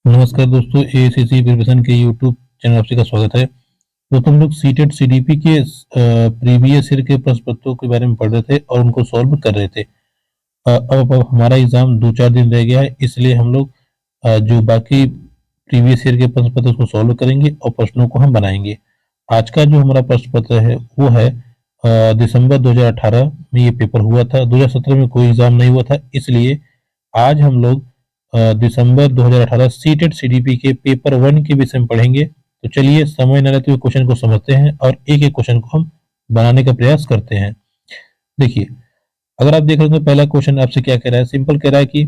नमस्कार दोस्तों, ACC preparation के यूट्यूब चैनल आपसे का स्वागत है। दोस्तों, हम लोग सीटेट सीडीपी के प्रीवियस ईयर के प्रश्न पत्रों के बारे में पढ़ रहे थे और उनको सॉल्व कर रहे थे। अब हमारा एग्जाम 2-4 दिन रह गया है, इसलिए हम लोग जो बाकी प्रीवियस ईयर के प्रश्न पत्र उसको सॉल्व करेंगे और प्रश्नों को हम बनाएंगे। आज का जो हमारा प्रश्न पत्र है वो है दिसंबर 2018 में ये पेपर हुआ था। 2017 में कोई एग्जाम नहीं हुआ था, इसलिए आज हम लोग दिसंबर 2018 सीटेट सीडीपी के पेपर 1 के विषय में पढ़ेंगे। तो चलिए समय न लेते हुए क्वेश्चन को समझते हैं और एक एक क्वेश्चन को हम बनाने का प्रयास करते हैं। देखिए, अगर आप देख रहे हो तो पहला क्वेश्चन आपसे क्या कह रहा है। सिंपल कह रहा है कि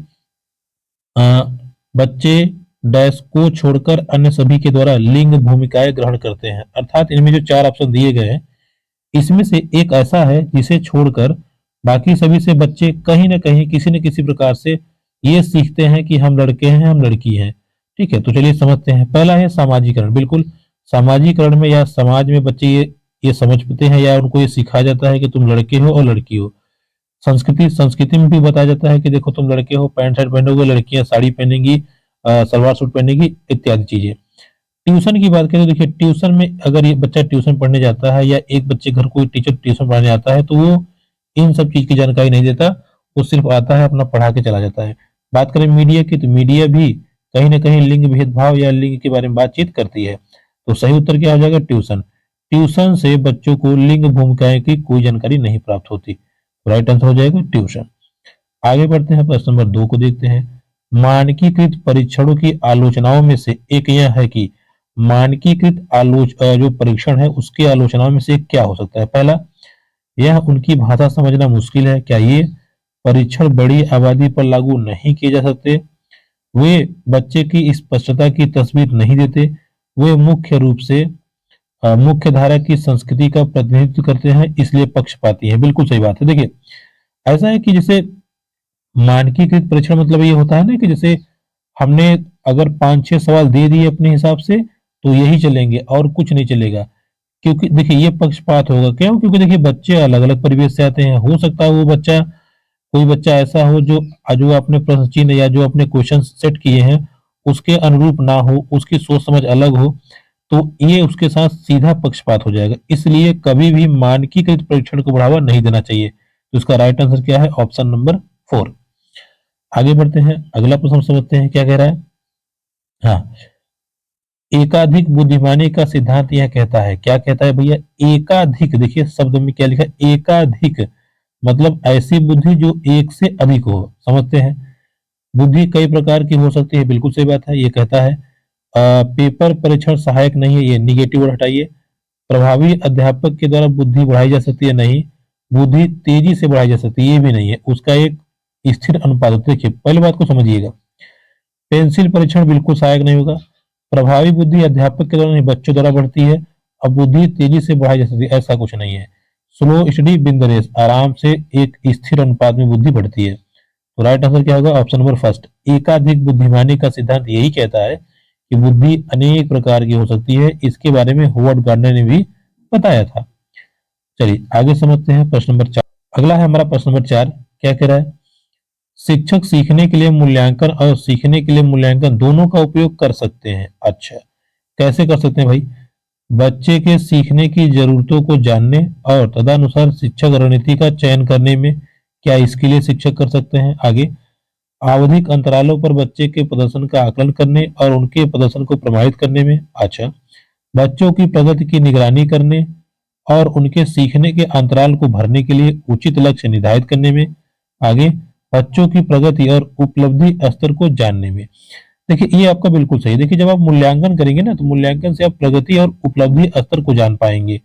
बच्चे डैश को छोड़कर अन्य सभी के द्वारा लिंग भूमिकाएं ग्रहण करते हैं। अर्थात इनमें जो 4 ऑप्शन दिए गए हैं, इसमें से एक ऐसा है जिसे छोड़कर बाकी सभी से बच्चे कहीं ना कहीं किसी न किसी प्रकार से ये सीखते हैं कि हम लड़के हैं, हम लड़की हैं। ठीक है, तो चलिए समझते हैं। पहला है सामाजिकरण। बिल्कुल, सामाजिकरण में या समाज में बच्चे ये समझते हैं या उनको ये सिखाया जाता है कि तुम लड़के हो और लड़की हो। संस्कृति में भी बताया जाता है कि देखो तुम लड़के हो पैंट शर्ट पहनोगे, लड़कियां साड़ी पहनेंगी, सलवार सूट पहनेगी, इत्यादि चीजें। ट्यूशन की बात करें तो देखिए, ट्यूशन में अगर ये बच्चा ट्यूशन पढ़ने जाता है या एक बच्चे घर कोई टीचर ट्यूशन पढ़ाने आता है तो वो इन सब चीज की जानकारी नहीं देता, वो सिर्फ आता है अपना पढ़ा के चला जाता है। बात करें मीडिया की, तो मीडिया भी कहीं ना कहीं लिंग भेदभाव या लिंग के बारे में बातचीत करती है। तो सही उत्तर क्या हो जाएगा? ट्यूशन। ट्यूशन से बच्चों को लिंग भूमिकाएं की कोई जानकारी नहीं प्राप्त होती। राइट आंसर हो जाएगा ट्यूशन। आगे बढ़ते हैं, प्रश्न नंबर 2 को देखते हैं। मानकीकृत परीक्षणों की आलोचनाओं में से एक यह है कि मानकीकृत जो परीक्षण है उसकी आलोचनाओं में से एक क्या हो सकता है? पहला, यह उनकी भाषा समझना मुश्किल है। क्या ये परीक्षण बड़ी आबादी पर लागू नहीं किए जा सकते? वे बच्चे की स्पष्टता की तस्वीर नहीं देते। वे मुख्य रूप से मुख्य धारा की संस्कृति का प्रतिनिधित्व करते हैं, इसलिए पक्षपाती हैं। बिल्कुल सही बात है। देखिए, ऐसा है कि जैसे मानकीकृत परीक्षण मतलब ये होता है ना कि जैसे हमने अगर 5-6 सवाल दे दिए अपने हिसाब से तो यही चलेंगे और कुछ नहीं चलेगा। क्योंकि देखिए ये पक्षपात होगा। क्यों? क्योंकि देखिए बच्चे अलग-अलग परिवेश से आते हैं। हो सकता है वो बच्चा कोई बच्चा ऐसा हो जो जो अपने प्रश्न चिन्ह या जो अपने क्वेश्चन सेट किए हैं उसके अनुरूप ना हो, उसकी सोच समझ अलग हो, तो ये उसके साथ सीधा पक्षपात हो जाएगा। इसलिए कभी भी मानकीकृत परीक्षण को बढ़ावा नहीं देना चाहिए। तो इसका राइट आंसर क्या है? Option number 4। आगे बढ़ते हैं, अगला प्रश्न समझते हैं क्या कह रहा है। हाँ, एकाधिक बुद्धिमानी का सिद्धांत यह कहता है। क्या कहता है भैया? एकाधिक। देखिए शब्द में क्या लिखा है? एकाधिक मतलब ऐसी बुद्धि जो एक से अधिक हो। समझते हैं, बुद्धि कई प्रकार की हो सकती है। बिल्कुल सही बात है। ये कहता है पेपर परीक्षण सहायक नहीं है, ये निगेटिव वर्ड हटाइए। प्रभावी अध्यापक के द्वारा बुद्धि बढ़ाई जा सकती है, नहीं। बुद्धि तेजी से बढ़ाई जा सकती है, ये भी नहीं है। उसका एक स्थिर अनुपात होता है। देखिए पहली बात को समझिएगा, पेंसिल परीक्षण बिल्कुल सहायक नहीं होगा। प्रभावी बुद्धि अध्यापक के द्वारा नहीं, बच्चों द्वारा बढ़ती है। अब बुद्धि तेजी से बढ़ाई जा सकती है, ऐसा कुछ नहीं है। Slow study win the race, आराम से एक स्थिर अनुपात में बुद्धि बढ़ती है। तो राइट आंसर क्या होगा? Option number first. एकाधिक बुद्धिमानी का सिद्धांत यही कहता है कि बुद्धि अनेक प्रकार की हो सकती है। इसके बारे में होवर्ड गार्डनर ने भी बताया था। चलिए आगे समझते हैं प्रश्न नंबर 4। अगला है हमारा प्रश्न नंबर 4। क्या कह रहा है? शिक्षक सीखने के लिए मूल्यांकन और सीखने के लिए मूल्यांकन दोनों का उपयोग कर सकते हैं। अच्छा, कैसे कर सकते हैं भाई? बच्चे के सीखने की जरूरतों को जानने और तदनुसार शिक्षक रणनीति का चयन करने में, क्या इसके लिए शिक्षक कर सकते हैं? आगे, आवधिक अंतरालों पर बच्चे के प्रदर्शन का आकलन करने और उनके प्रदर्शन को प्रमाणित करने में। अच्छा, बच्चों की प्रगति की निगरानी करने और उनके सीखने के अंतराल को भरने के लिए उचित लक्ष्य निर्धारित करने में। आगे, बच्चों की प्रगति और उपलब्धि स्तर को जानने में। देखिए ये आपका बिल्कुल सही है। देखिए जब आप मूल्यांकन करेंगे ना, तो मूल्यांकन से आप प्रगति और उपलब्धि स्तर को जान पाएंगे।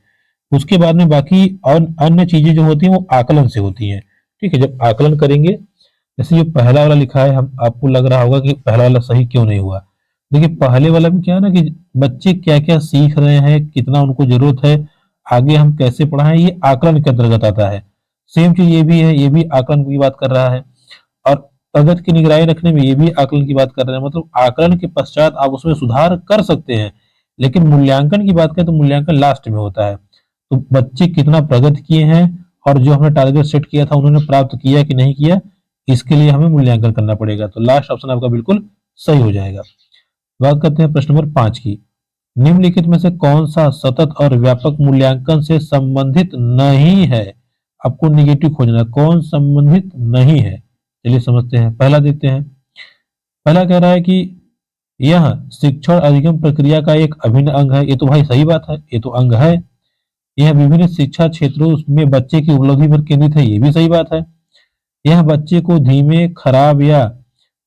उसके बाद में बाकी और अन्य चीजें जो होती हैं वो आकलन से होती हैं। ठीक है, जब आकलन करेंगे, जैसे ये पहला वाला लिखा है, हम आपको लग रहा होगा कि पहला वाला सही क्यों नहीं हुआ। देखिए पहले वाला में क्या है ना कि बच्चे क्या क्या सीख रहे हैं, कितना उनको जरूरत है, आगे हम कैसे पढ़ाएं, ये आकलन के अंतर्गत आता है। सेम चीज ये भी है, ये भी आकलन की बात कर रहा है। और प्रगति की निगरानी रखने में ये भी आकलन की बात कर रहे हैं। मतलब आकलन के पश्चात आप उसमें सुधार कर सकते हैं, लेकिन मूल्यांकन की बात करें तो मूल्यांकन लास्ट में होता है। तो बच्चे कितना प्रगति किए हैं और जो हमने टारगेट सेट किया था उन्होंने प्राप्त किया कि नहीं किया, इसके लिए हमें मूल्यांकन करना पड़ेगा। तो लास्ट ऑप्शन आपका बिल्कुल सही हो जाएगा। बात करते हैं प्रश्न नंबर 5 की। निम्नलिखित में से कौन सा सतत और व्यापक मूल्यांकन से संबंधित नहीं है? आपको निगेटिव खोजना है, कौन संबंधित नहीं है। चलिए समझते हैं, पहला देखते हैं। पहला कह रहा है कि यह शिक्षण अधिगम प्रक्रिया का एक अभिन्न अंग है। ये तो भाई सही बात है, ये तो अंग है। यह विभिन्न शिक्षा क्षेत्रों में बच्चे की उपलब्धि पर केंद्रित है, ये भी सही बात है। यह बच्चे को धीमे, खराब या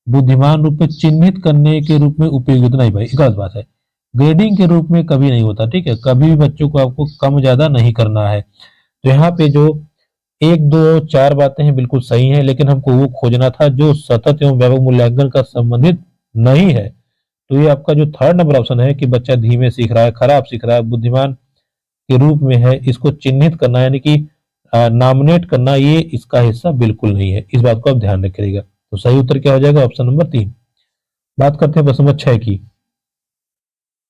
बुद्धिमान रूप में चिन्हित करने के रूप में उपयोगी नहीं भाई, गलत बात है। ग्रेडिंग के रूप में कभी नहीं होता, ठीक है। कभी भी बच्चों को आपको कम ज्यादा नहीं करना है। तो यहाँ पे जो 1, 2, 4 बातें हैं बिल्कुल सही हैं, लेकिन हमको वो खोजना था जो सतत एवं व्यापक मूल्यांकन का संबंधित नहीं है। तो ये आपका जो थर्ड नंबर ऑप्शन है कि बच्चा धीमे सीख रहा है, खराब सीख रहा है, बुद्धिमान के रूप में है, इसको चिन्हित करना यानी कि नॉमिनेट करना, ये इसका हिस्सा बिल्कुल नहीं है। इस बात को आप ध्यान रखिएगा। तो सही उत्तर क्या हो जाएगा? Option number 3। बात करते हैं प्रश्न नंबर 6 की।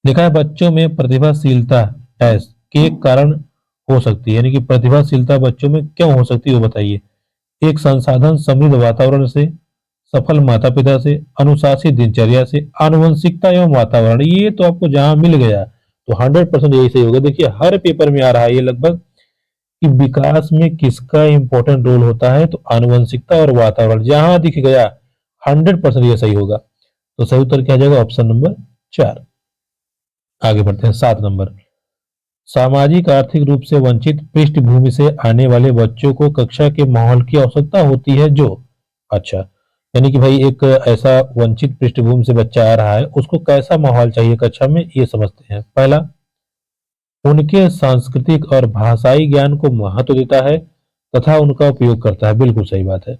लिखा है बच्चों में प्रतिभाशीलता डैश के कारण हो सकती है, यानी कि प्रतिभाशीलता बच्चों में क्यों हो सकती है वो बताइए। एक संसाधन समृद्ध वातावरण से, सफल माता पिता से, अनुशासित दिनचर्या से, आनुवंशिकता एवं वातावरण। ये तो आपको जहां मिल गया तो 100% यही सही होगा। देखिए हर पेपर में आ रहा है ये लगभग कि विकास में किसका इंपॉर्टेंट रोल होता है, तो आनुवंशिकता और वातावरण। जहां दिख गया 100% ये सही होगा। तो सही उत्तर क्या आ जाएगा? Option number 4। आगे बढ़ते हैं 7 नंबर। सामाजिक आर्थिक रूप से वंचित पृष्ठभूमि से आने वाले बच्चों को कक्षा के माहौल की आवश्यकता होती है जो। अच्छा, यानी कि भाई एक ऐसा वंचित पृष्ठभूमि से बच्चा आ रहा है, उसको कैसा माहौल चाहिए कक्षा में, ये समझते हैं। पहला, उनके सांस्कृतिक और भाषाई ज्ञान को महत्व देता है तथा उनका उपयोग करता है। बिल्कुल सही बात है।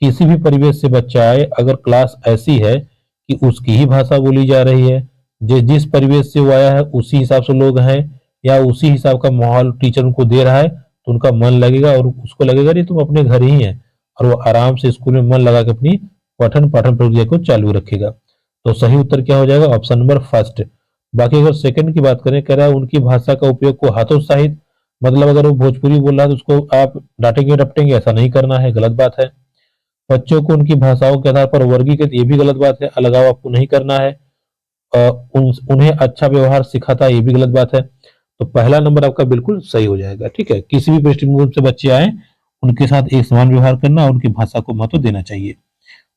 किसी भी परिवेश से बच्चा आए, अगर क्लास ऐसी है कि उसकी ही भाषा बोली जा रही है, जिस परिवेश से वो आया है उसी हिसाब से लोग हैं, या उसी हिसाब का माहौल टीचर उनको दे रहा है, तो उनका मन लगेगा और उसको लगेगा कि तुम अपने घर ही हैं, और वो आराम से स्कूल में मन लगा के अपनी पठन पाठन प्रक्रिया को चालू रखेगा। तो सही उत्तर क्या हो जाएगा? Option number first. बाकी अगर सेकंड की बात करें, कह रहा है उनकी भाषा का उपयोग को हतोत्साहित, मतलब अगर वो भोजपुरी बोल रहा है तो उसको आप डांटेंगे डपटेंगे, ऐसा नहीं करना है, गलत बात है। बच्चों को उनकी भाषाओं के आधार पर वर्गीकृत, ये भी गलत बात है। अलगाव आपको नहीं करना है। उन्हें अच्छा व्यवहार सिखाता, ये भी गलत बात है। तो पहला नंबर आपका बिल्कुल सही हो जाएगा, ठीक है। किसी भी पृष्ठभूमि से बच्चे आए, उनके साथ एक समान व्यवहार करना और उनकी भाषा को महत्व देना चाहिए।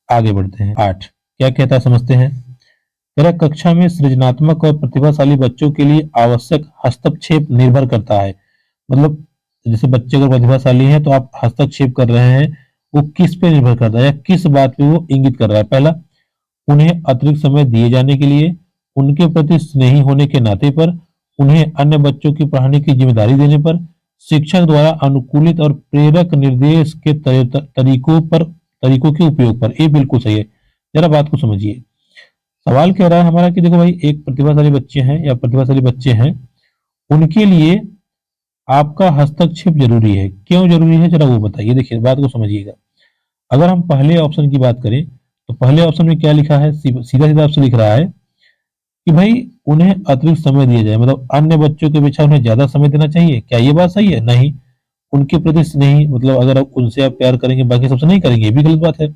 आगे बढ़ते हैं 8। क्या कहता है समझते हैं। मेरा कक्षा में सृजनात्मक और प्रतिभाशाली बच्चों के लिए आवश्यक हस्तक्षेप निर्भर करता है। मतलब जैसे बच्चे अगर प्रतिभाशाली हैं तो आप हस्तक्षेप कर रहे हैं, वो किस पे निर्भर करता है या किस बात पे वो इंगित कर रहा है। पहला, उन्हें अतिरिक्त समय दिए जाने के लिए, उनके प्रति स्नेही होने के नाते पर, उन्हें अन्य बच्चों की पढ़ाने की जिम्मेदारी देने पर, शिक्षक द्वारा अनुकूलित और प्रेरक निर्देश के तरीकों के उपयोग पर। ये बिल्कुल सही है। जरा बात को समझिए। सवाल कह रहा है हमारा कि देखो भाई एक प्रतिभाशाली बच्चे हैं या प्रतिभाशाली बच्चे हैं, उनके लिए आपका हस्तक्षेप जरूरी है। क्यों जरूरी है जरा वो बताइए। देखिए बात को समझिएगा। अगर हम पहले ऑप्शन की बात करें तो पहले ऑप्शन में क्या लिखा है, सीधा सीधा आपसे लिख रहा है कि भाई उन्हें अतिरिक्त समय दिया जाए, मतलब अन्य बच्चों के अपेक्षा उन्हें ज्यादा समय देना चाहिए। क्या ये बात सही है? नहीं। उनके प्रति स्नेही, मतलब अगर आप उनसे आप प्यार करेंगे बाकी सबसे नहीं करेंगे, ये भी गलत बात है।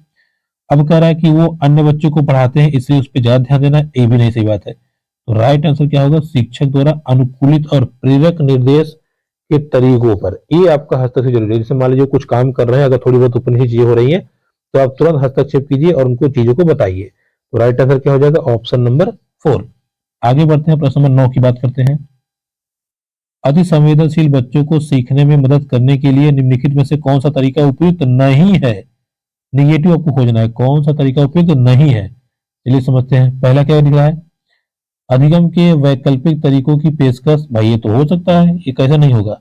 अब कह रहा है कि वो अन्य बच्चों को पढ़ाते हैं इसलिए उस पर ज्यादा ध्यान देना, ये भी नहीं सही बात है। तो राइट आंसर क्या होगा? शिक्षक द्वारा अनुकूलित और प्रेरक निर्देश के तरीकों पर। ये आपका हस्तक्षेप जरूरी है। जैसे मान लीजिए कुछ काम कर रहे हैं, अगर थोड़ी बहुत ऊपर नीचे चीजें हो रही है तो आप तुरंत हस्तक्षेप कीजिए और उनको चीजों को बताइए। तो राइट आंसर क्या हो जाएगा? Option number 4। आगे बढ़ते हैं, प्रश्न नंबर 9 की बात करते हैं। अति संवेदनशील बच्चों को सीखने में मदद करने के लिए निम्नलिखित में से कौन सा तरीका उपयुक्त नहीं है? निगेटिव आपको खोजना है, कौन सा तरीका उपयुक्त नहीं है। चलिए समझते हैं। पहला क्या लिखा है? अधिगम के वैकल्पिक तरीकों की पेशकश। भाई ये तो हो सकता है, ये कैसे नहीं होगा।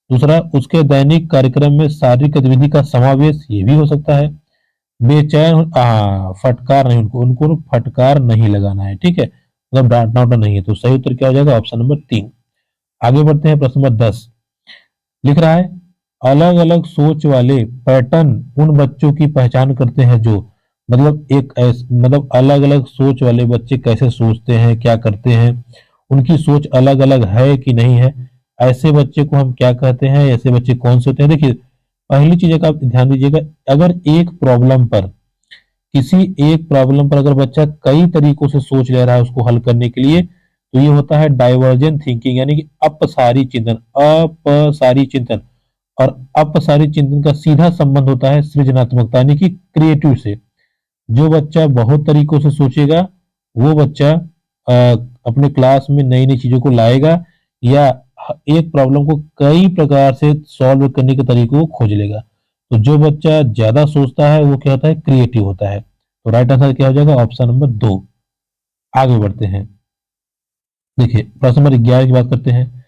दूसरा, उसके दैनिक कार्यक्रम में शारीरिक गतिविधि का समावेश, ये भी हो सकता है। बेचैन, फटकार नहीं, उनको फटकार नहीं लगाना है, ठीक है, मतलब डांटना वाटना नहीं है। तो सही उत्तर क्या हो जाएगा? Option number 3। आगे बढ़ते हैं, प्रश्न नंबर 10 लिख रहा है अलग अलग सोच वाले पैटर्न उन बच्चों की पहचान करते हैं जो, मतलब अलग अलग सोच वाले बच्चे कैसे सोचते हैं, क्या करते हैं, उनकी सोच अलग अलग है कि नहीं है, ऐसे बच्चे को हम क्या कहते हैं, ऐसे बच्चे कौन से होते हैं। देखिए पहली चीज का आप ध्यान दीजिएगा, अगर एक प्रॉब्लम पर किसी एक प्रॉब्लम पर अगर बच्चा कई तरीकों से सोच ले रहा है उसको हल करने के लिए, तो ये होता है डाइवर्जेंट थिंकिंग, यानी कि अपसारी चिंतन। अपसारी चिंतन, और अपसारी चिंतन का सीधा संबंध होता है सृजनात्मकता यानी कि क्रिएटिव से। जो बच्चा बहुत तरीकों से सोचेगा वो बच्चा अपने क्लास में नई नई चीजों को लाएगा, या एक प्रॉब्लम को कई प्रकार से सॉल्व करने के तरीकों को खोज लेगा। तो जो बच्चा ज्यादा सोचता है वो क्या होता है, क्रिएटिव होता है। तो राइट आंसर क्या हो जाएगा, ऑप्शन नंबर 2। आगे बढ़ते हैं। देखिए प्रश्न नंबर 11 की बात करते हैं।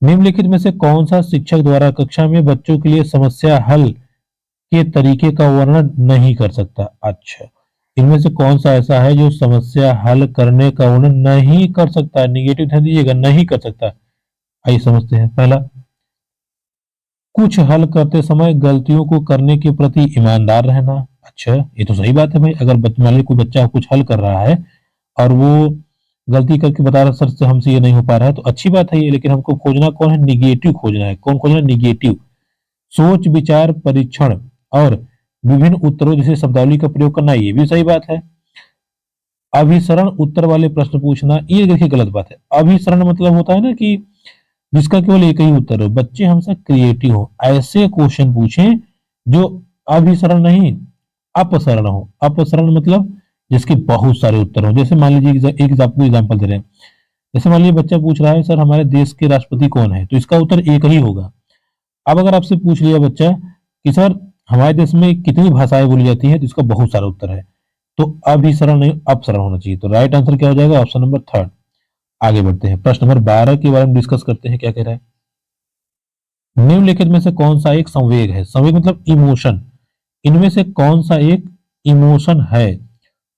निम्नलिखित में से कौन सा शिक्षक द्वारा कक्षा में बच्चों के लिए समस्या हल के तरीके का वर्णन नहीं कर सकता। अच्छा, इनमें से कौन सा ऐसा है जो समस्या हल करने का वर्णन नहीं कर सकता, निगेटिव ध्यान दीजिएगा, नहीं कर सकता। आइए समझते हैं। पहला, कुछ हल करते समय गलतियों को करने के प्रति ईमानदार रहना। अच्छा, ये तो सही बात है भाई। अगर मान लीजिए कोई बच्चा कुछ हल कर रहा है और वो गलती करके बता रहा सर से हमसे ये नहीं हो पा रहा है, तो अच्छी बात है ये, लेकिन हमको खोजना कौन है, निगेटिव खोजना है। कौन खोजना, निगेटिव। सोच विचार परीक्षण और विभिन्न उत्तरों जैसे शब्दावली का प्रयोग करना, ये भी सही बात है। अभिसरण उत्तर वाले प्रश्न पूछना, ये देखिए गलत बात है। अभिसरण मतलब होता है ना कि जिसका केवल एक ही उत्तर हो। बच्चे हमेशा क्रिएटिव हो, ऐसे क्वेश्चन पूछें जो अभिसरण नहीं अपसरण हो। अपसरण मतलब जिसके बहुत सारे उत्तर हो। जैसे मान लीजिए एक आपको एग्जाम्पल दे रहे हैं। जैसे मान लीजिए बच्चा पूछ रहा है सर हमारे देश के राष्ट्रपति कौन है, तो इसका उत्तर एक ही होगा। अब अगर आपसे पूछ लिया बच्चा कि सर हमारे देश में कितनी भाषाएं बोली जाती है, तो इसका बहुत सारा उत्तर है। तो अभिसरण नहीं अपसरण होना चाहिए। तो राइट आंसर क्या हो जाएगा, ऑप्शन नंबर 3। आगे बढ़ते हैं। प्रश्न नंबर 12 के बारे में डिस्कस करते हैं। क्या कह रहा है, निम्नलिखित में से कौन सा एक संवेग है। संवेग मतलब इमोशन। इनमें से कौन सा एक इमोशन है।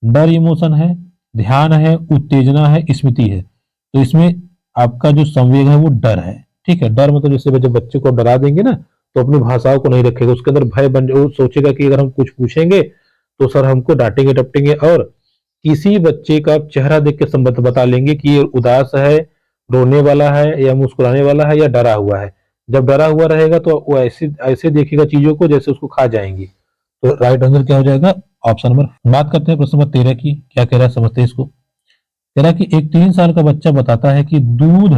डर इमोशन है, ध्यान है, उत्तेजना है, स्मृति है। तो इसमें आपका जो संवेग है वो डर है। ठीक है, डर मतलब जैसे जब बच्चे को डरा देंगे ना, तो अपनी भाषाओं को नहीं रखेगा, उसके अंदर भय बन जाए। वो सोचेगा कि अगर हम कुछ पूछेंगे तो सर हमको डांटेंगे डपटेंगे, और किसी बच्चे का चेहरा देख के संबंध बता लेंगे कि ये उदास है, रोने वाला है, या मुस्कुराने वाला है, या डरा हुआ है। जब डरा हुआ रहेगा तो वो ऐसे ऐसे देखेगा चीजों को जैसे उसको खा जाएंगी। तो राइट आंसर क्या हो जाएगा, ऑप्शन नंबर। बात करते हैं प्रश्न नंबर 13 की। क्या कह रहा है समझते हैं इसको। कह रहा है कि एक 3 साल का बच्चा बताता है कि दूध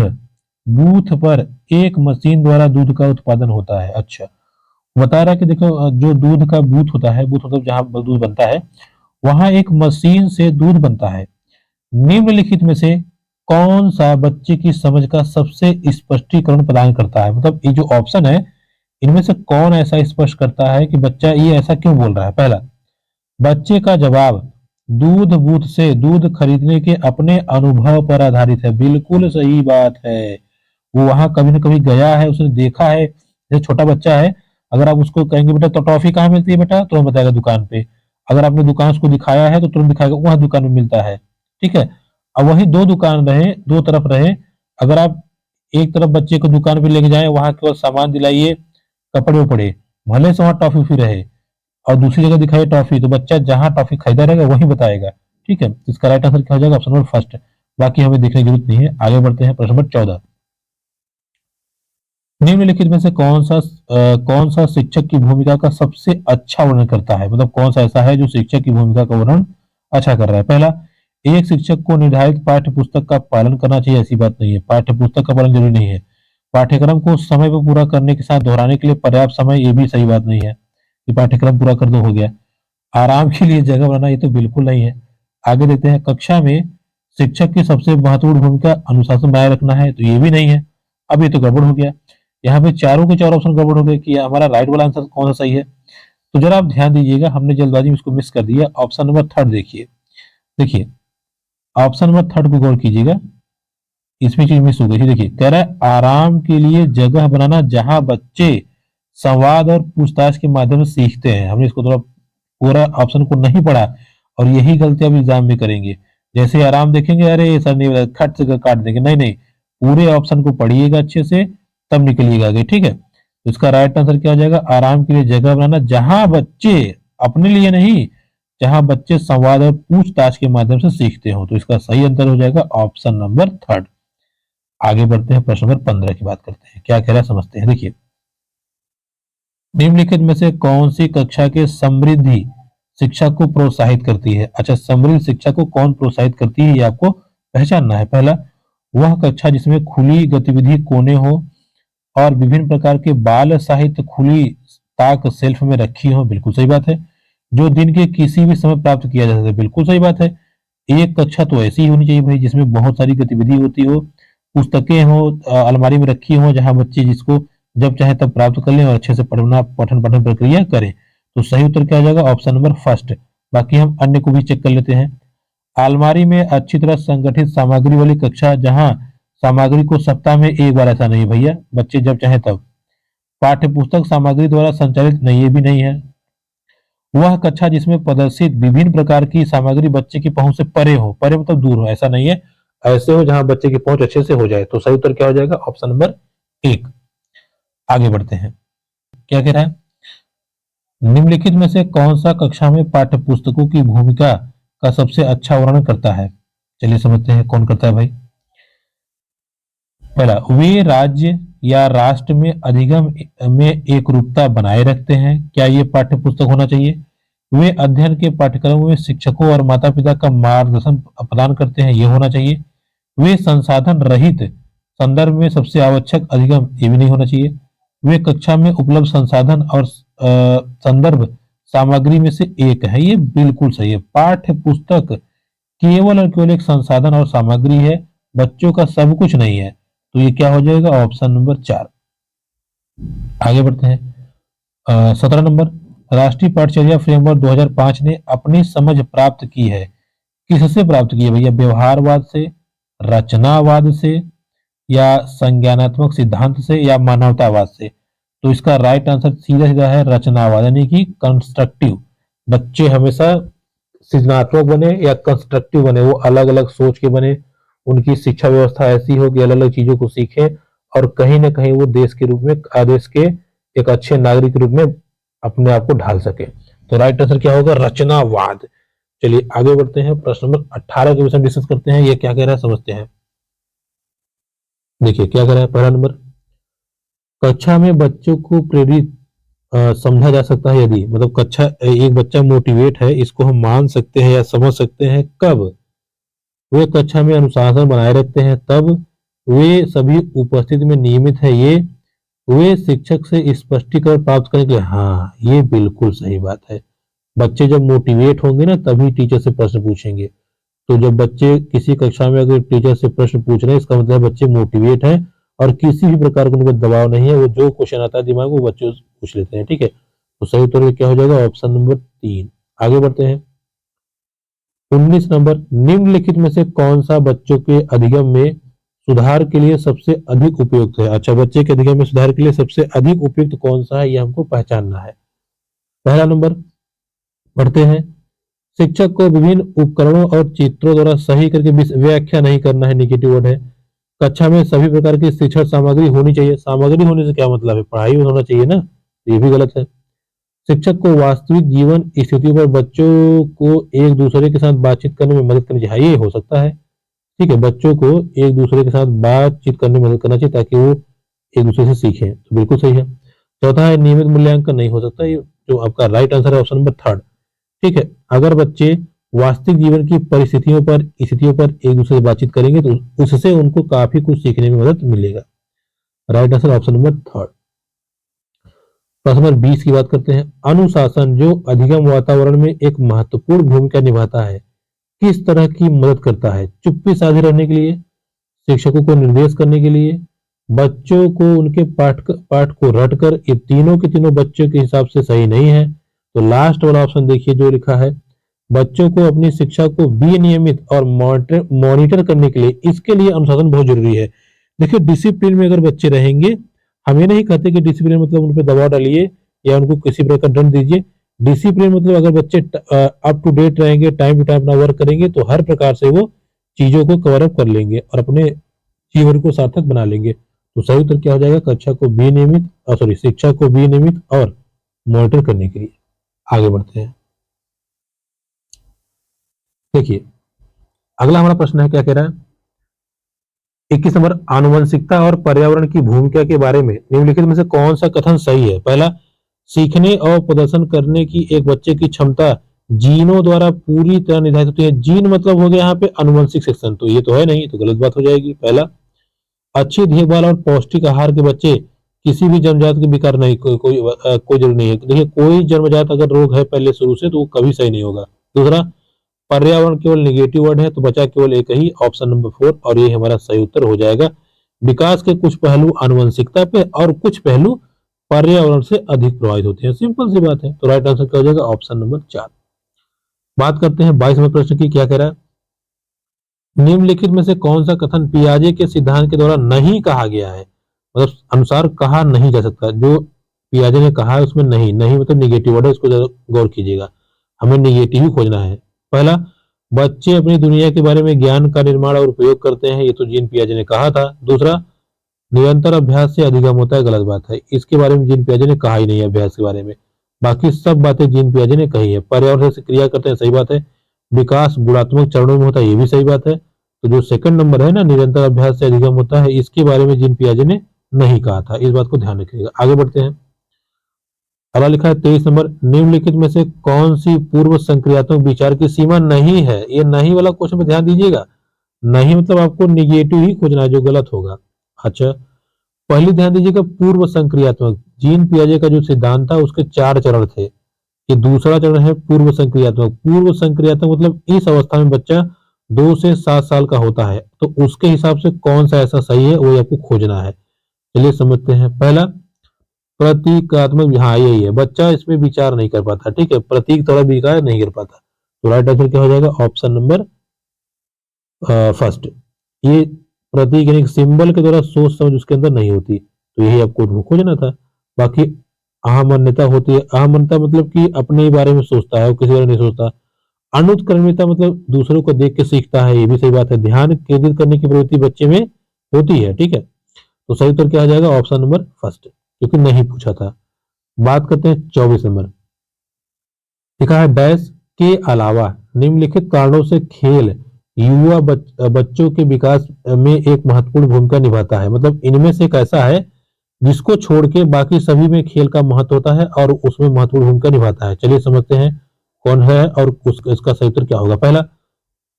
बूथ पर एक मशीन द्वारा दूध का उत्पादन होता है। अच्छा, बता रहा है कि देखो जो दूध का बूथ होता है, बूथ मतलब जहां दूध बनता है, वहां एक मशीन से दूध बनता है। निम्नलिखित में से कौन सा बच्चे की समझ का सबसे स्पष्टीकरण प्रदान करता है। मतलब ये जो ऑप्शन है इनमें से कौन ऐसा स्पष्ट करता है कि बच्चा ये ऐसा क्यों बोल रहा है। पहला, बच्चे का जवाब दूध बूथ से दूध खरीदने के अपने अनुभव पर आधारित है। बिल्कुल सही बात है। वो वहां कभी ना कभी गया है, उसने देखा है। जैसे छोटा बच्चा है, अगर आप उसको कहेंगे बेटा तो टॉफी कहाँ मिलती है बेटा, तो वो बताएगा दुकान पे। अगर आपने दुकान उसको दिखाया है तो तुरंत दिखाएगा वहां दुकान में मिलता है। ठीक है, अब वही दो दुकान रहे, दो तरफ रहे। अगर आप एक तरफ बच्चे को दुकान पे लेके जाए, वहां केवल सामान दिलाइए, कपड़े उपड़े, भले से वहां टॉफी उफी रहे, और दूसरी जगह दिखाई टॉफी, तो बच्चा जहां टॉफी खरीदा रहेगा वही बताएगा। ठीक है, इसका राइट आंसर क्या हो जाएगा, ऑप्शन नंबर फर्स्ट। बाकी हमें देखने की जरूरत नहीं है। आगे बढ़ते हैं। प्रश्न नंबर 14। निम्नलिखित में से कौन सा शिक्षक की भूमिका का सबसे अच्छा वर्णन करता है। मतलब कौन सा ऐसा है जो शिक्षक की भूमिका का वर्णन अच्छा कर रहा है। पहला, एक शिक्षक को निर्धारित पाठ्य पुस्तक का पालन करना चाहिए। ऐसी बात नहीं है, पाठ्य पुस्तक का पालन जरूरी नहीं है। पाठ्यक्रम को समय पर पूरा करने के साथ दोहराने के लिए पर्याप्त समय, ये भी सही बात नहीं है कि पाठ्यक्रम पूरा कर दो हो गया। आराम के लिए जगह बनाना, ये तो बिल्कुल नहीं है। आगे देते हैं, कक्षा में शिक्षक की सबसे महत्वपूर्ण भूमिका अनुशासन बनाए रखना है, तो ये भी नहीं है। अब ये तो गड़बड़ हो गया। यहाँ पे चारों के चार ऑप्शन गड़बड़ हो गए कि हमारा राइट वाला आंसर कौन सा सही है। तो जरा आप ध्यान दीजिएगा, हमने जल्दबाजी में इसको मिस कर दिया। ऑप्शन नंबर 3 देखिए। देखिए ऑप्शन नंबर 3 को गौर कीजिएगा, इसमें चीज मिस हो गई थी। देखिए कह रहा है आराम के लिए जगह बनाना जहां बच्चे संवाद और पूछताछ के माध्यम से सीखते हैं। हमने इसको थोड़ा पूरा ऑप्शन को नहीं पढ़ा, और यही गलती अब एग्जाम में करेंगे। जैसे आराम देखेंगे, अरे ये सर नहीं खट से काट देंगे, नहीं नहीं, पूरे ऑप्शन को पढ़िएगा अच्छे से, तब निकलिएगा आगे। ठीक है, तो इसका राइट आंसर क्या हो जाएगा, आराम के लिए जगह बनाना जहां बच्चे, अपने लिए नहीं, जहां बच्चे संवाद और पूछताछ के माध्यम से सीखते हो। तो इसका सही आंसर हो जाएगा ऑप्शन नंबर 3। आगे बढ़ते हैं। प्रश्न नंबर 15 की बात करते हैं। क्या कह रहा है समझते हैं। देखिए, निम्नलिखित में से कौन सी कक्षा के समृद्धि शिक्षा को प्रोत्साहित करती है। अच्छा, समृद्ध शिक्षा को कौन प्रोत्साहित करती है, ये आपको पहचानना है। पहला, वह कक्षा जिसमें खुली गतिविधि कोने हो और विभिन्न प्रकार के बाल साहित्य खुली ताक सेल्फ में रखी हो, बिल्कुल सही बात है। जो दिन के किसी भी समय प्राप्त किया जा सके, बिल्कुल सही बात है। एक कक्षा तो ऐसी ही होनी चाहिए भाई जिसमें बहुत सारी गतिविधि होती हो, पुस्तकें हो अलमारी में रखी हो, जहां बच्चे जिसको जब चाहे तब प्राप्त कर लें और अच्छे से पठन पाठन प्रक्रिया करें। तो सही उत्तर क्या हो जाएगा? Option number first. बाकी हम अन्य को भी चेक कर लेते हैं। अलमारी में अच्छी तरह संगठित सामग्री वाली कक्षा, जहां सामग्री को सप्ताह में एक बार, ऐसा नहीं भैया, बच्चे जब चाहे तब। पाठ्य पुस्तक सामग्री द्वारा संचालित नहीं, ये भी नहीं है। वह कक्षा जिसमें प्रदर्शित विभिन्न प्रकार की सामग्री बच्चे की पहुंच से परे हो, परे मतलब दूर हो, ऐसा नहीं है, ऐसे हो जहां बच्चे की पहुंच अच्छे से हो जाए। तो सही उत्तर क्या हो जाएगा? Option number 1। आगे बढ़ते हैं, क्या कह रहा है? निम्नलिखित में से कौन सा कक्षा में पाठ्य पुस्तकों की भूमिका का सबसे अच्छा वर्णन करता है? चलिए समझते हैं कौन करता है भाई। पहला, वे राज्य या राष्ट्र में अधिगम में एकरूपता बनाए रखते हैं, क्या ये पाठ्य पुस्तक होना चाहिए? वे अध्ययन के पाठ्यक्रम में शिक्षकों और माता पिता का मार्गदर्शन प्रदान करते हैं, ये होना चाहिए। वे संसाधन रहित संदर्भ में सबसे आवश्यक अधिगम, ये भी नहीं होना चाहिए। वे कक्षा में उपलब्ध संसाधन और संदर्भ सामग्री में से एक है, ये बिल्कुल सही है। पाठ्य पुस्तक केवल और केवल एक संसाधन और सामग्री है, बच्चों का सब कुछ नहीं है। तो ये क्या हो जाएगा? Option number 4। आगे बढ़ते हैं। 17 नंबर, राष्ट्रीय पाठचर्या फ्रेमवर्क 2005 ने अपनी समझ प्राप्त की है, किससे प्राप्त की है भैया? व्यवहारवाद से, रचनावाद से, या संज्ञानात्मक सिद्धांत से, या मानवतावाद से? तो इसका राइट आंसर सीधा सीधा है रचनावाद, यानी कि कंस्ट्रक्टिव। बच्चे हमेशा सृजनात्मक बने या कंस्ट्रक्टिव बने, वो अलग अलग सोच के बने, उनकी शिक्षा व्यवस्था ऐसी हो कि अलग अलग चीजों को सीखें और कहीं ना कहीं वो देश के रूप में, देश के एक अच्छे नागरिक के रूप में अपने आप को ढाल सके। तो राइट आंसर क्या होगा? रचनावाद। चलिए आगे बढ़ते हैं, प्रश्न नंबर 18 के विषय डिस्कस करते हैं। ये क्या कह रहा है समझते हैं। देखिए क्या कह रहा है। पहला नंबर, कक्षा में बच्चों को प्रेरित समझा जा सकता है यदि, मतलब कक्षा एक बच्चा मोटिवेट है, इसको हम मान सकते हैं या समझ सकते हैं कब? वे कक्षा में अनुशासन बनाए रखते हैं तब, वे सभी उपस्थिति में नियमित है ये, वे शिक्षक से स्पष्टीकरण प्राप्त करने के लिए। हाँ, ये बिल्कुल सही बात है। बच्चे जब मोटिवेट होंगे ना तभी टीचर से प्रश्न पूछेंगे। तो जब बच्चे किसी कक्षा में अगर टीचर से प्रश्न पूछ रहे हैं, इसका मतलब बच्चे मोटिवेट हैं और किसी भी प्रकार का उनको दबाव नहीं है, वो जो क्वेश्चन आता है दिमाग में वो बच्चे पूछ लेते हैं। ठीक है, तो सही उत्तर क्या हो जाएगा? Option number 3। आगे बढ़ते हैं। 19 नंबर, निम्नलिखित में से कौन सा बच्चों के अधिगम में सुधार के लिए सबसे अधिक उपयुक्त है? अच्छा, बच्चे के अधिगम में सुधार के लिए सबसे अधिक उपयुक्त कौन सा है, ये हमको पहचानना है। पहला नंबर पढ़ते हैं, शिक्षक को विभिन्न उपकरणों और चित्रों द्वारा सही करके व्याख्या नहीं करना है, निगेटिव वर्ड है। कक्षा में सभी प्रकार की शिक्षण सामग्री होनी चाहिए। सामग्री होने से क्या मतलब है? पढ़ाई होना चाहिए ना, तो ये भी गलत है। शिक्षक को वास्तविक जीवन स्थितियों पर बच्चों को एक दूसरे के साथ बातचीत करने में मदद करनी चाहिए। ये हो सकता है, ठीक है, बच्चों को एक दूसरे के साथ बातचीत करने में मदद करना चाहिए ताकि वो एक दूसरे से सीखें, तो बिल्कुल सही है। चौथा है, नियमित मूल्यांकन नहीं हो सकता, ये जो आपका राइट आंसर है ऑप्शन नंबर 3। ठीक है, अगर बच्चे वास्तविक जीवन की परिस्थितियों पर स्थितियों पर एक दूसरे से बातचीत करेंगे तो उससे उनको काफी कुछ सीखने में मदद मिलेगा। Right answer option number 3। प्रश्न नंबर 20 की बात करते हैं। अनुशासन जो अधिगम वातावरण में एक महत्वपूर्ण भूमिका निभाता है, किस तरह की मदद करता है? चुप्पी साधे रहने के लिए, शिक्षकों को निर्देश करने के लिए, बच्चों को उनके पाठ को रटकर, ये तीनों के तीनों बच्चों के हिसाब से सही नहीं है। तो लास्ट वाला ऑप्शन देखिए जो लिखा है, बच्चों को अपनी शिक्षा को विनियमित और मॉनिटर करने के लिए, इसके लिए अनुशासन बहुत जरूरी है। देखिए डिसिप्लिन में अगर बच्चे रहेंगे, हम ये नहीं कहते कि डिसिप्लिन मतलब उन पर दबाव डालिए या उनको किसी प्रकार का दंड दीजिए। डिसिप्लिन मतलब अगर बच्चे अप टू डेट रहेंगे, टाइम टू टाइम अपना वर्क करेंगे, तो हर प्रकार से वो चीजों को कवर अप कर लेंगे और अपने जीवन को सार्थक बना लेंगे। तो सही उत्तर क्या हो जाएगा? कक्षा को विनियमित शिक्षा को विनियमित और मॉनिटर करने के लिए। आगे बढ़ते हैं। देखिए अगला हमारा प्रश्न है, क्या कह रहा है? 21 नंबर, आनुवंशिकता और पर्यावरण की भूमिका के बारे में निम्नलिखित में से कौन सा कथन सही है? पहला, सीखने और प्रदर्शन करने की एक बच्चे की क्षमता जीनों द्वारा पूरी तरह निर्धारित होती है। जीन मतलब हो गया यहाँ पे अनुवंशिक सेक्शन, तो ये तो है नहीं, तो गलत बात हो जाएगी। पहला, अच्छी देखभाल और पौष्टिक आहार के बच्चे किसी भी जन्मजात के विकार नहीं, कोई जरूरी नहीं है। देखिए, कोई जन्मजात अगर रोग है पहले शुरू से, तो वो कभी सही नहीं होगा। दूसरा, पर्यावरण केवल निगेटिव वर्ड है, तो बचा केवल एक ही, ऑप्शन नंबर 4, और ये हमारा सही उत्तर हो जाएगा। विकास के कुछ पहलू आनुवंशिकता पे और कुछ पहलू पर्यावरण से अधिक प्रभावित होते हैं। सिंपल सी बात है, तो राइट आंसर क्या हो जाएगा? Option number 4। बात करते हैं 22वें प्रश्न की। क्या कह रहा है? निम्नलिखित में से कौन सा कथन पियाजे के सिद्धांत के द्वारा नहीं कहा गया है, मतलब अनुसार कहा नहीं जा सकता? जो पियाजे ने कहा है उसमें नहीं, नहीं मतलब निगेटिव वर्ड है, इसको गौर कीजिएगा, हमें निगेटिव ही खोजना है। पहला, बच्चे अपनी दुनिया के बारे में ज्ञान का निर्माण और उपयोग करते हैं, ये तो जीन पियाजे ने कहा था। दूसरा, निरंतर अभ्यास से अधिगम होता है, गलत बात है, इसके बारे में जीन पियाजे ने कहा ही नहीं है अभ्यास के बारे में। बाकी सब बातें जीन पियाजे ने कही है। पर्यावरण से क्रिया करते हैं, सही बात है। विकास गुणात्मक चरणों में होता है, ये भी सही बात है। तो जो सेकंड नंबर है ना, निरंतर अभ्यास से अधिगम होता है, इसके बारे में जीन पियाजे ने नहीं कहा था, इस बात को ध्यान रखिएगा। आगे बढ़ते हैं। अगला लिखा है 23 नंबर, निम्नलिखित में से कौन सी पूर्व संक्रियात्मक विचार की सीमा नहीं है? ये नहीं वाला क्वेश्चन में ध्यान दीजिएगा, नहीं मतलब आपको निगेटिव ही खोजना है, जो गलत होगा। अच्छा, पहले ध्यान दीजिएगा, पूर्व संक्रियात्मक, जीन पियाजे का जो सिद्धांत था उसके 4 चरण थे। ये दूसरा चरण है पूर्व संक्रियात्मक। पूर्व संक्रियात्मक मतलब इस अवस्था में बच्चा 2 से 7 साल का होता है, तो उसके हिसाब से कौन सा ऐसा सही है वो आपको खोजना है। चलिए समझते हैं। पहला, प्रतीकात्मक, हाँ यही है, बच्चा इसमें विचार नहीं कर पाता, ठीक है, प्रतीक थोड़ा विचार नहीं कर पाता, तो राइट आंसर क्या हो जाएगा? Option number first. ये प्रतीक यानी सिंबल के द्वारा सोच समझ उसके अंदर नहीं होती, तो यही आपको खोजना था। बाकी अहमन्यता होती है, अहमन्यता मतलब कि अपने बारे में सोचता है, वो किसी बारे में नहीं सोचता। अनुत्क्रमिता मतलब दूसरों को देख के सीखता है, ये भी सही बात है। ध्यान केंद्रित करने की प्रवृत्ति बच्चे में होती है, ठीक है, तो सही उत्तर क्या आ जाएगा? ऑप्शन नंबर फर्स्ट, क्योंकि नहीं पूछा था। बात करते हैं 24 नंबर। लिखा है डैश के अलावा निम्नलिखित कारणों से खेल युवा बच्चों के विकास में एक महत्वपूर्ण भूमिका निभाता है, मतलब इनमें से एक ऐसा है जिसको छोड़ के बाकी सभी में खेल का महत्व होता है और उसमें महत्वपूर्ण भूमिका निभाता है। चलिए समझते हैं कौन है और इसका सही उत्तर क्या होगा। पहला,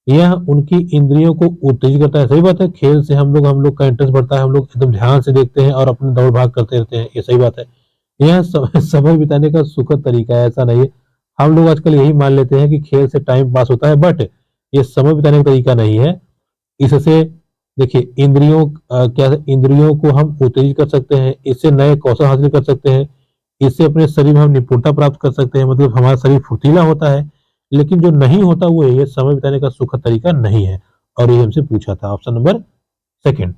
यह उनकी इंद्रियों को उत्तेजित करता है, सही बात है, खेल से हम लोग का इंटरेस्ट बढ़ता है, हम लोग एकदम ध्यान से देखते हैं और अपने दौड़ भाग करते रहते हैं, ये सही बात है। यह समय बिताने का सुखद तरीका है, ऐसा नहीं है, हम लोग आजकल यही मान लेते हैं कि खेल से टाइम पास होता है, बट ये समय बिताने का तरीका नहीं है। इससे देखिए इंद्रियों को हम उत्तेजित कर सकते हैं, इससे नए कौशल हासिल कर सकते हैं, इससे अपने शरीर में हम निपुणता प्राप्त कर सकते हैं, मतलब हमारा शरीर फुर्तीला होता है। लेकिन जो नहीं होता वो ये समय बिताने का सुखद तरीका नहीं है, और ये हमसे पूछा था, ऑप्शन नंबर सेकंड।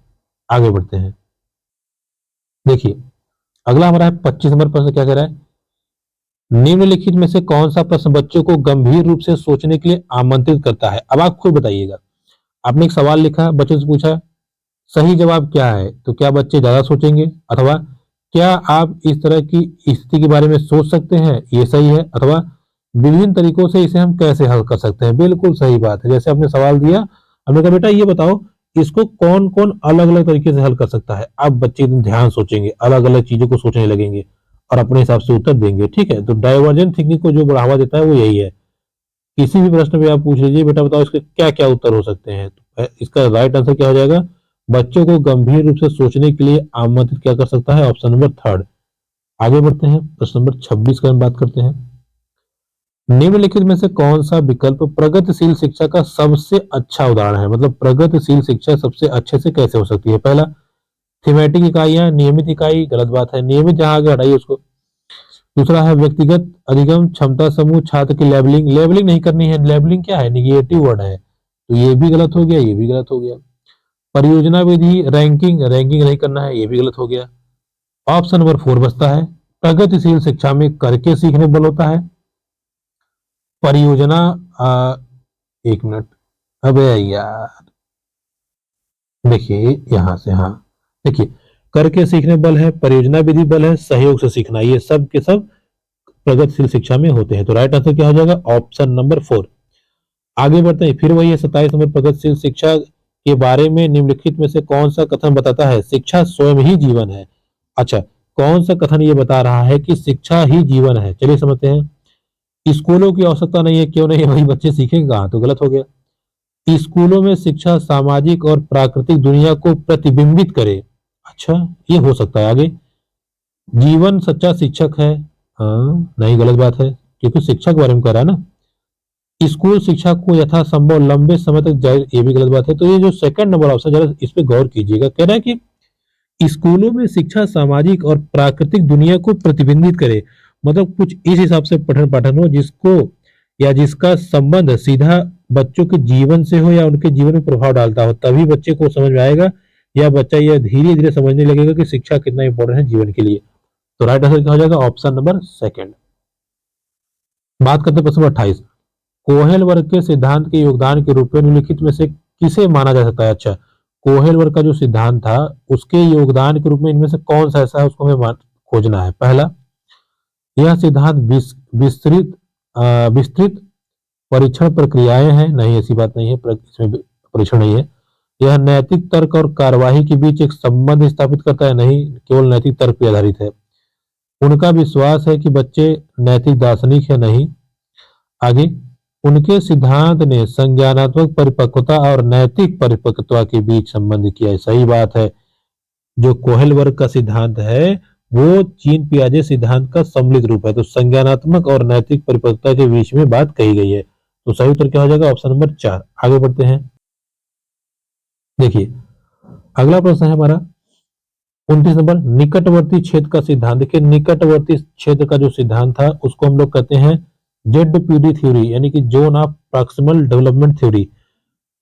आगे बढ़ते हैं। देखिए अगला हमारा है 25 नंबर प्रश्न। क्या कह रहा है? निम्नलिखित में से कौन सा प्रश्न बच्चों को गंभीर रूप से सोचने के लिए आमंत्रित करता है? अब आप खुद बताइएगा, आपने एक सवाल लिखा, बच्चों से पूछा, सही जवाब क्या है? तो क्या बच्चे ज्यादा सोचेंगे, अथवा क्या आप इस तरह की स्थिति के बारे में सोच सकते हैं, ये सही है, अथवा विभिन्न तरीकों से इसे हम कैसे हल कर सकते हैं? बिल्कुल सही बात है। जैसे आपने सवाल दिया, हमने कहा बेटा ये बताओ इसको कौन कौन अलग अलग तरीके से हल कर सकता है। अब बच्चे एकदम ध्यान सोचेंगे, अलग अलग चीजों को सोचने लगेंगे और अपने हिसाब से उत्तर देंगे, ठीक है। तो डाइवर्जेंट थिंकिंग को जो बढ़ावा देता है वो यही है। किसी भी प्रश्न में आप पूछ लीजिए, बेटा बताओ इसके क्या क्या उत्तर हो सकते हैं, तो इसका राइट आंसर क्या हो जाएगा? बच्चों को गंभीर रूप से सोचने के लिए आमंत्रित क्या कर सकता है? Option number third. आगे बढ़ते हैं, प्रश्न नंबर 26 का हम बात करते हैं। निम्नलिखित में से कौन सा विकल्प प्रगतिशील शिक्षा का सबसे अच्छा उदाहरण है? मतलब प्रगतिशील शिक्षा सबसे अच्छे से कैसे हो सकती है? पहला, थीमेटिक इकाइयां, नियमित इकाई, गलत बात है, नियमित जहां आगे हटाइए उसको। दूसरा है व्यक्तिगत अधिगम क्षमता समूह छात्र की लेबलिंग, लेबलिंग नहीं करनी है, लेबलिंग क्या है? निगेटिव वर्ड है, तो ये भी गलत हो गया, ये भी गलत हो गया। परियोजना विधि, रैंकिंग, रैंकिंग नहीं करना है, ये भी गलत हो गया। ऑप्शन नंबर 4 बचता है, प्रगतिशील शिक्षा में करके सीखने बल होता है। परियोजना एक मिनट, अबे यार देखिए यहां से, हाँ देखिए, करके सीखने बल है, परियोजना विधि बल है, सहयोग से सीखना, ये सब के सब प्रगतिशील शिक्षा में होते हैं। तो राइट आंसर क्या हो जाएगा? Option number 4। आगे बढ़ते हैं, फिर वही है 27 नंबर, प्रगतिशील शिक्षा के बारे में निम्नलिखित में से कौन सा कथन बताता है शिक्षा स्वयं ही जीवन है? अच्छा, कौन सा कथन ये बता रहा है कि शिक्षा ही जीवन है? चलिए समझते हैं। स्कूलों की आवश्यकता नहीं है, क्यों नहीं है भाई, बच्चे सीखेंगे कहाँ, तो गलत हो गया। स्कूलों में शिक्षा सामाजिक और प्राकृतिक दुनिया को प्रतिबिंबित करे। अच्छा, ये हो सकता है आगे। जीवन सच्चा शिक्षक है। हाँ नहीं, गलत बात है, क्योंकि शिक्षा के बारे में कह रहा है ना। स्कूल शिक्षा को यथासंभव लंबे समय तक जारी, ये भी गलत बात है। तो ये जो सेकंड नंबर ऑप्शन, जरा इस पे गौर कीजिएगा। कह रहा है कि स्कूलों में शिक्षा सामाजिक और प्राकृतिक दुनिया को प्रतिबिंबित करे, मतलब कुछ इस हिसाब से पठन पाठन हो जिसको या जिसका संबंध सीधा बच्चों के जीवन से हो या उनके जीवन में प्रभाव डालता हो, तभी बच्चे को समझ में आएगा या बच्चा यह धीरे धीरे समझने लगेगा कि शिक्षा कितना इंपॉर्टेंट है जीवन के लिए। तो राइट आंसर क्या हो जाएगा, ऑप्शन नंबर सेकंड। बात करते हैं प्रश्न 28। कोहेल वर्ग के सिद्धांत के योगदान के रूप में निम्नलिखित में से किसे माना जा सकता है। अच्छा, कोहेल वर्ग का जो सिद्धांत था उसके योगदान के रूप में इनमें से कौन सा ऐसा है, उसको हमें खोजना है। पहला, यह सिद्धांत विस्तृत विस्तृत परीक्षण प्रक्रियाएं हैं। नहीं, ऐसी बात नहीं है, इसमें परीक्षण नहीं है। यह नैतिक तर्क और कार्यवाही के बीच एक संबंध स्थापित करता है। नहीं, केवल नैतिक तर्क पर आधारित है। उनका विश्वास है कि बच्चे नैतिक दार्शनिक है। नहीं। आगे, उनके सिद्धांत ने संज्ञानात्मक परिपक्वता और नैतिक परिपक्वता के बीच संबंध किया है। सही बात है। जो कोहेल वर्ग का सिद्धांत है वो जीन पियाजे सिद्धांत का सम्मिलित रूप है। तो संज्ञानात्मक और नैतिक परिपक्वता के बीच में बात कही गई है। तो सही उत्तर क्या हो जाएगा, ऑप्शन नंबर 4। आगे बढ़ते हैं। देखिए, अगला प्रश्न है हमारा 29 नंबर, निकटवर्ती क्षेत्र का सिद्धांत। देखिए, निकटवर्ती क्षेत्र का जो सिद्धांत था उसको हम लोग कहते हैं ZPD थ्योरी, यानी कि zone of proximal development theory.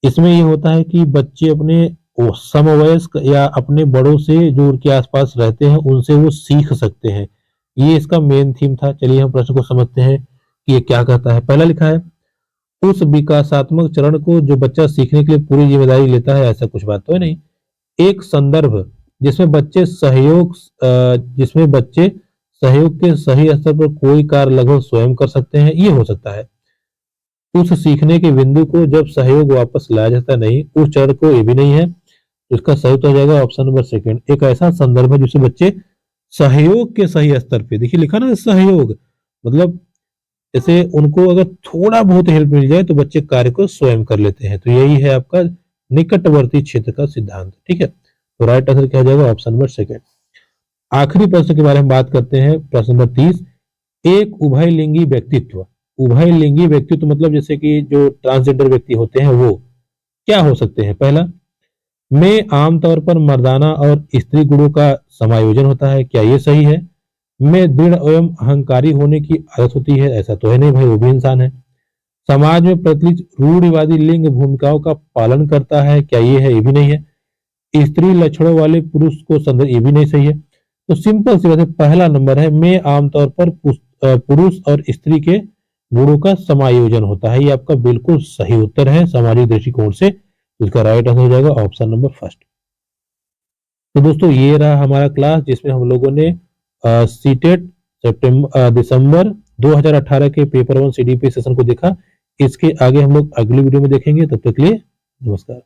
इसमें ये होता है कि बच्चे अपने समवयस्क या अपने बड़ों से जो उनके आसपास रहते हैं उनसे वो सीख सकते हैं। ये इसका मेन थीम था। चलिए हम प्रश्न को समझते हैं कि ये क्या कहता है। पहला लिखा है, उस विकासात्मक चरण को जो बच्चा सीखने के लिए पूरी जिम्मेदारी लेता है, ऐसा कुछ बात तो है नहीं। एक संदर्भ जिसमें बच्चे सहयोग के सही स्तर पर कोई कार्य लगभग स्वयं कर सकते हैं, ये हो सकता है। उस सीखने के बिंदु को जब सहयोग वापस लाया जाता नहीं, उस चरण को, ये भी नहीं है। इसका सही उत्तर हो जाएगा ऑप्शन नंबर सेकंड। एक ऐसा संदर्भ है जिसे बच्चे सहयोग के सही स्तर पे, देखिए लिखा ना सहयोग, मतलब जैसे उनको अगर थोड़ा बहुत हेल्प मिल जाए तो बच्चे कार्य को स्वयं कर लेते हैं। तो यही है आपका निकटवर्ती क्षेत्र का सिद्धांत। ठीक है, तो राइट आंसर क्या हो जाएगा, ऑप्शन नंबर सेकंड। आखिरी प्रश्न के बारे में बात करते हैं, प्रश्न नंबर 30। एक उभयलिंगी व्यक्तित्व। उभयलिंगी व्यक्तित्व मतलब जैसे कि जो ट्रांसजेंडर व्यक्ति होते हैं वो क्या हो सकते हैं। पहला, में आमतौर पर मर्दाना और स्त्री गुणों का समायोजन होता है, क्या ये सही है। में दृढ़ एवं अहंकारी होने की आदत होती है, ऐसा तो है नहीं भाई, वो भी इंसान है। समाज में प्रचलित रूढ़िवादी लिंग भूमिकाओं का पालन करता है, क्या ये है, ये भी नहीं है। स्त्री लक्षणों वाले पुरुष को संदर्भ, ये भी नहीं सही है। तो सिंपल सी बात है, पहला नंबर है, में आमतौर पर पुरुष और स्त्री के गुणों का समायोजन होता है। ये आपका बिल्कुल सही उत्तर है सामाजिक दृष्टिकोण से। इसका राइट आंसर हो जाएगा ऑप्शन नंबर फर्स्ट। तो दोस्तों ये रहा हमारा क्लास जिसमें हम लोगों ने सीटेट दिसंबर 2018 के पेपर 1 CDP सेशन को देखा। इसके आगे हम लोग अगली वीडियो में देखेंगे। तब तक के लिए नमस्कार।